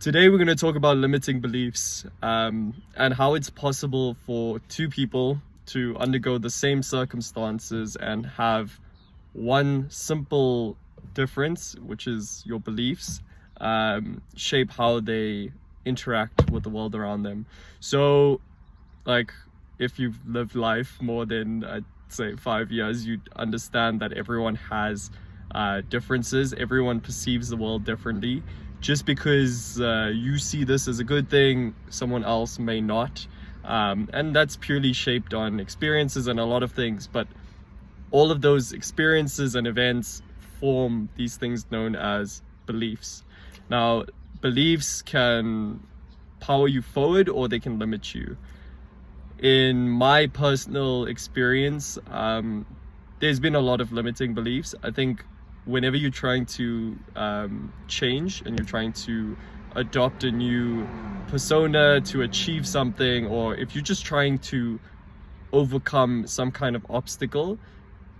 Today we're going to talk about limiting beliefs and how it's possible for two people to undergo the same circumstances and have one simple difference, which is your beliefs, shape how they interact with the world around them. So, like, if you've lived life more than, I'd say, 5 years, you'd understand that everyone has differences. Everyone perceives the world differently. Just because you see this as a good thing, someone else may not. And that's purely shaped on experiences and a lot of things. But all of those experiences and events form these things known as beliefs. Now, beliefs can power you forward or they can limit you. In my personal experience, there's been a lot of limiting beliefs. I think whenever you're trying to change and you're trying to adopt a new persona to achieve something, or if you're just trying to overcome some kind of obstacle,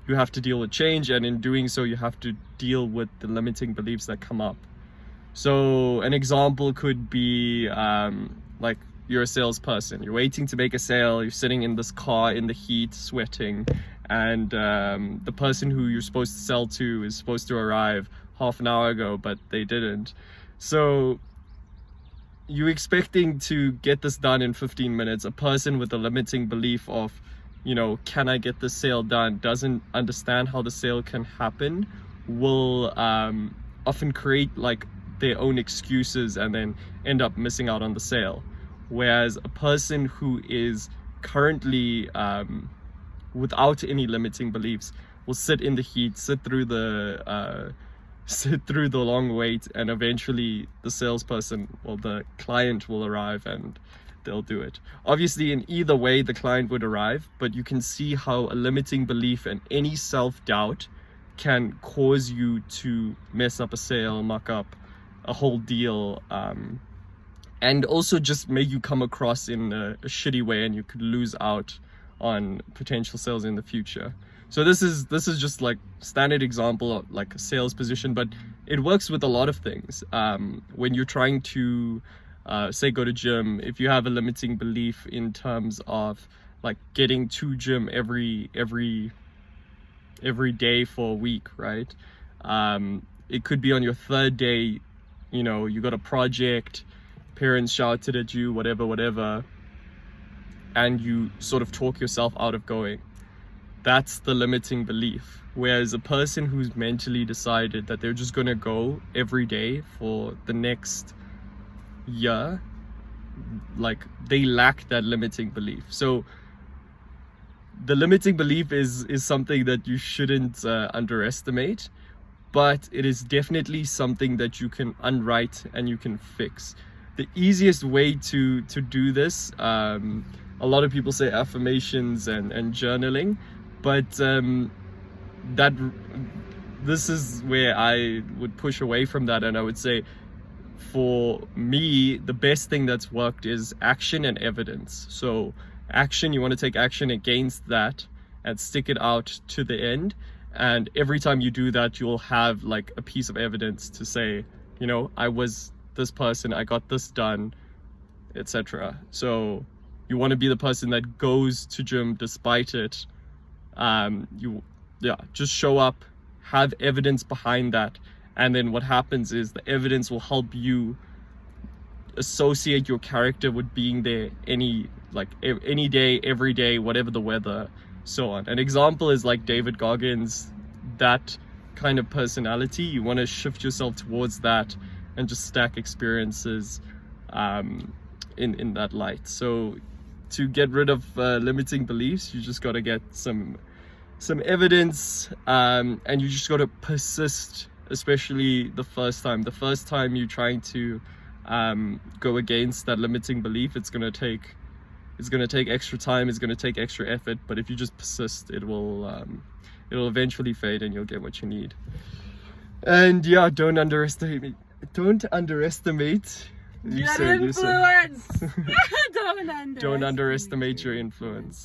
you have to deal with change, and in doing so you have to deal with the limiting beliefs that come up. So an example could be like, you're a salesperson, you're waiting to make a sale, you're sitting in this car in the heat, sweating, and the person who you're supposed to sell to is supposed to arrive half an hour ago, but they didn't. So you're expecting to get this done in 15 minutes. A person with a limiting belief of, can I get this sale done, doesn't understand how the sale can happen, will often create like their own excuses and then end up missing out on the sale. Whereas a person who is currently without any limiting beliefs will sit in the heat, sit through the long wait, and eventually the salesperson or the client will arrive and they'll do it. Obviously, in either way, the client would arrive, but you can see how a limiting belief and any self-doubt can cause you to mess up a sale, muck up a whole deal, and also just make you come across in a shitty way, and you could lose out on potential sales in the future. So this is just like standard example of like a sales position, but it works with a lot of things. When you're trying to say go to gym, if you have a limiting belief in terms of like getting to gym every day for a week, right? It could be on your third day, you got a project, parents shouted at you, whatever, and you sort of talk yourself out of going. That's the limiting belief. Whereas a person who's mentally decided that they're just going to go every day for the next year, like, they lack that limiting belief. So the limiting belief is something that you shouldn't underestimate, but it is definitely something that you can unwrite and you can fix. The easiest way to do this, a lot of people say affirmations and journaling, but this is where I would push away from that, and I would say, for me, the best thing that's worked is action and evidence. So action, you want to take action against that and stick it out to the end, and every time you do that, you'll have like a piece of evidence to say, I was this person, I got this done, etc. So you want to be the person that goes to gym despite it. Just show up, have evidence behind that, and then what happens is the evidence will help you associate your character with being there any day, every day, whatever the weather, so on. An example is like David Goggins, that kind of personality. You want to shift yourself towards that and just stack experiences in that light. So to get rid of limiting beliefs, you just got to get some evidence, and you just got to persist, especially the first time you're trying to go against that limiting belief. It's going to take extra time, it's going to take extra effort, but if you just persist, it'll eventually fade and you'll get what you need. And don't underestimate your influence. Don't underestimate your influence.